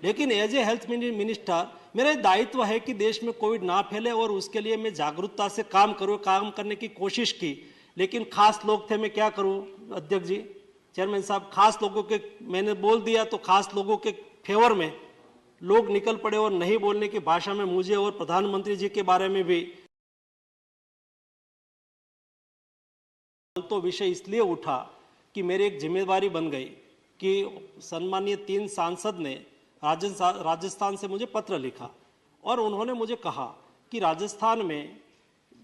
लेकिन as a health minister मेरा दायित्व है कि देश में कोविड ना फैले और उसके लिए मैं जागरूकता से काम करने की कोशिश की। लेकिन खास लोग थे, मैं क्या करूं अध्यक्ष जी, चेयरमैन साहब, खास लोगों के मैंने बोल दिया तो खास लोगों के फेवर में लोग निकल पड़े और नहीं बोलने की भाषा में मुझे और प्रधानमंत्री जी के बारे में भी तो विषय इसलिए उठा कि मेरी एक जिम्मेदारी बन गई कि सम्मानीय 3 सांसद ने राजस्थान से मुझे पत्र लिखा और उन्होंने मुझे कहा कि राजस्थान में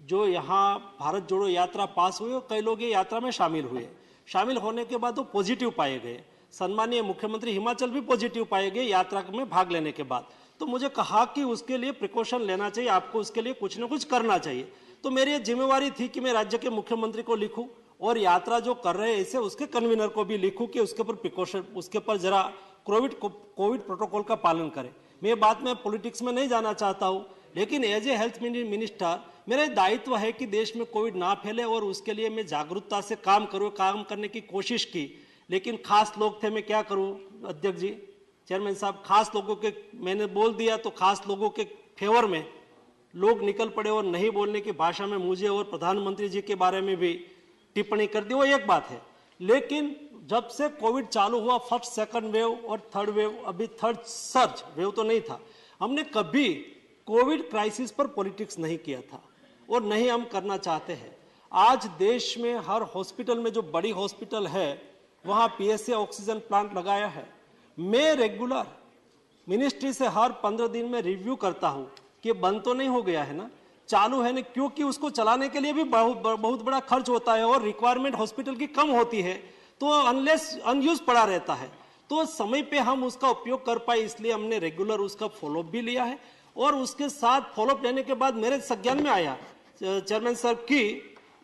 जो यहाँ भारत जोड़ो यात्रा पास हुई और कई लोग ये यात्रा में शामिल हुए, शामिल होने के बाद वो पॉजिटिव पाए गए। सम्मानीय मुख्यमंत्री हिमाचल भी पॉजिटिव पाए गए यात्रा में भाग लेने के बाद। तो मुझे कहा कि उसके लिए प्रिकॉशन लेना चाहिए, आपको उसके लिए कुछ न कुछ करना चाहिए। तो मेरी जिम्मेवारी थी कि मैं राज्य के मुख्यमंत्री को लिखूं और यात्रा जो कर रहे हैं ऐसे उसके कन्वीनर को भी लिखूं कि उसके ऊपर प्रिकॉशन, उसके ऊपर जरा कोविड प्रोटोकॉल का पालन करें। मैं बात में पॉलिटिक्स में नहीं जाना चाहता हूं, लेकिन एज ए हेल्थ मिनिस्टर मेरा दायित्व है कि देश में कोविड ना फैले और उसके लिए मैं जागरूकता से काम करने की कोशिश की। लेकिन खास लोग थे, मैं क्या करूं अध्यक्ष जी, चेयरमैन साहब, खास लोगों के मैंने बोल दिया तो खास लोगों के फेवर में लोग निकल पड़े और नहीं बोलने की भाषा में मुझे और प्रधानमंत्री जी के बारे में भी टिप्पणी कर दी। वो एक बात है, लेकिन जब से कोविड चालू हुआ, फर्स्ट सेकंड वेव और थर्ड वेव, अभी थर्ड सर्ज वेव तो नहीं था, हमने कभी कोविड क्राइसिस पर पॉलिटिक्स नहीं किया था और नहीं हम करना चाहते हैं। आज देश में हर हॉस्पिटल में, जो बड़ी हॉस्पिटल है वहां पीएसए ऑक्सीजन प्लांट लगाया है। मैं रेगुलर मिनिस्ट्री से हर 15 दिन में रिव्यू करता हूं कि बंद तो नहीं हो गया है ना, चालू है ना, क्योंकि उसको चलाने के लिए भी बहुत बड़ा खर्च होता है और रिक्वायरमेंट हॉस्पिटल की कम होती है, तो अनलेस अनयूज पड़ा रहता है, तो समय पे हम उसका उपयोग कर पाए, इसलिए हमने रेगुलर उसका फॉलोअप भी लिया है। और उसके साथ फॉलोअप लेने के बाद मेरे संज्ञान में आया चेयरमैन सर कि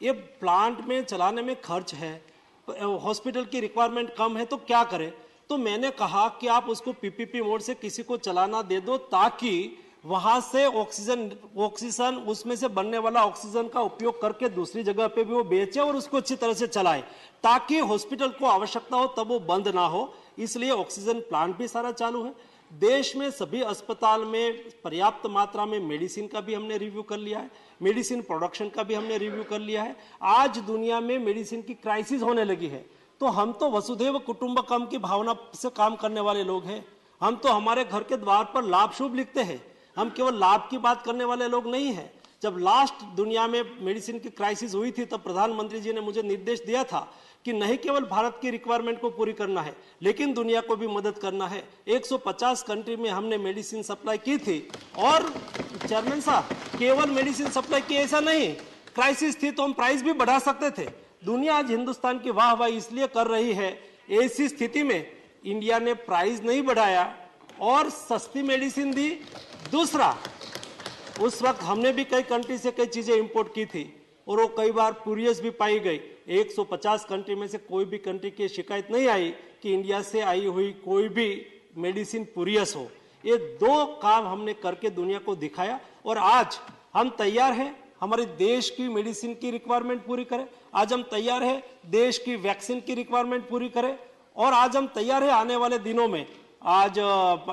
ये प्लांट में चलाने में खर्च है, हॉस्पिटल की रिक्वायरमेंट कम है, तो क्या करें। तो मैंने कहा कि आप उसको पीपीपी मोड से किसी को चलाना दे दो, ताकि वहां से ऑक्सीजन उसमें से बनने वाला ऑक्सीजन का उपयोग करके दूसरी जगह पे भी वो बेचे और उसको अच्छी तरह से चलाए, ताकि हॉस्पिटल को आवश्यकता हो तब वो बंद ना हो। इसलिए ऑक्सीजन प्लांट भी सारा चालू है। देश में सभी अस्पताल में पर्याप्त मात्रा में मेडिसिन का भी हमने रिव्यू कर लिया है, मेडिसिन प्रोडक्शन का भी हमने रिव्यू कर लिया है। आज दुनिया में मेडिसिन की क्राइसिस होने लगी है, तो हम तो वसुधैव कुटुंबकम की भावना से काम करने वाले लोग हैं। हम तो हमारे घर के द्वार पर लाभ शुभ लिखते हैं, हम केवल लाभ की बात करने वाले लोग नहीं हैं। जब लास्ट दुनिया में मेडिसिन की क्राइसिस हुई थी तब प्रधानमंत्री जी ने मुझे निर्देश दिया था कि नहीं केवल भारत की रिक्वायरमेंट को पूरी करना है, लेकिन दुनिया को भी मदद करना है। 150 कंट्री में हमने मेडिसिन सप्लाई की थी। और चेयरमैन साहब, केवल मेडिसिन सप्लाई की ऐसा नहीं, क्राइसिस थी तो हम प्राइस भी बढ़ा सकते थे। दुनिया आज हिंदुस्तान की वाहवाही इसलिए कर रही है, ऐसी स्थिति में इंडिया ने प्राइस नहीं बढ़ाया और सस्ती मेडिसिन दी। दूसरा, उस वक्त हमने भी कई कंट्री से कई चीजें इंपोर्ट की थी और वो कई बार स्पूरियस भी पाई गई। 150 कंट्री में से कोई भी कंट्री की शिकायत नहीं आई कि इंडिया से आई हुई कोई भी मेडिसिन स्पूरियस हो। ये 2 काम हमने करके दुनिया को दिखाया और आज हम तैयार हैं हमारे देश की मेडिसिन की रिक्वायरमेंट पूरी करें। आज हम तैयार हैं देश की वैक्सीन की रिक्वायरमेंट पूरी करें और आज हम तैयार हैं आने वाले दिनों में, आज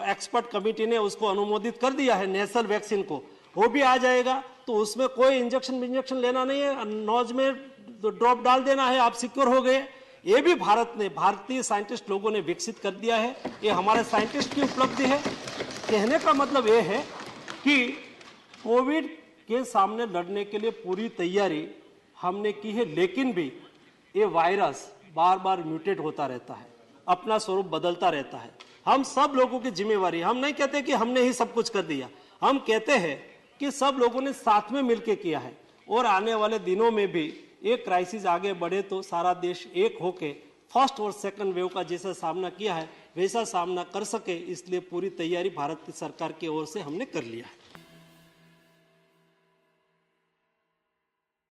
एक्सपर्ट कमेटी ने उसको अनुमोदित कर दिया है नेशनल वैक्सीन को, वो भी आ जाएगा। तो उसमें कोई इंजेक्शन लेना नहीं है, नोज में ड्रॉप डाल देना है, आप सिक्योर हो गए। ये भी भारतीय साइंटिस्ट लोगों ने विकसित कर दिया है, ये हमारे साइंटिस्ट की उपलब्धि है। कहने का मतलब ये है कि कोविड के सामने लड़ने के लिए पूरी तैयारी हमने की है, लेकिन भी ये वायरस बार बार म्यूटेट होता रहता है, अपना स्वरूप बदलता रहता है। हम सब लोगों की जिम्मेवारी, हम नहीं कहते कि हमने ही सब कुछ कर दिया, हम कहते हैं कि सब लोगों ने साथ में मिलकर किया है। और आने वाले दिनों में भी एक क्राइसिस आगे बढ़े तो सारा देश एक होके फर्स्ट और सेकंड वेव का जैसा सामना किया है वैसा सामना कर सके, इसलिए पूरी तैयारी भारत की सरकार की ओर से हमने कर लिया है।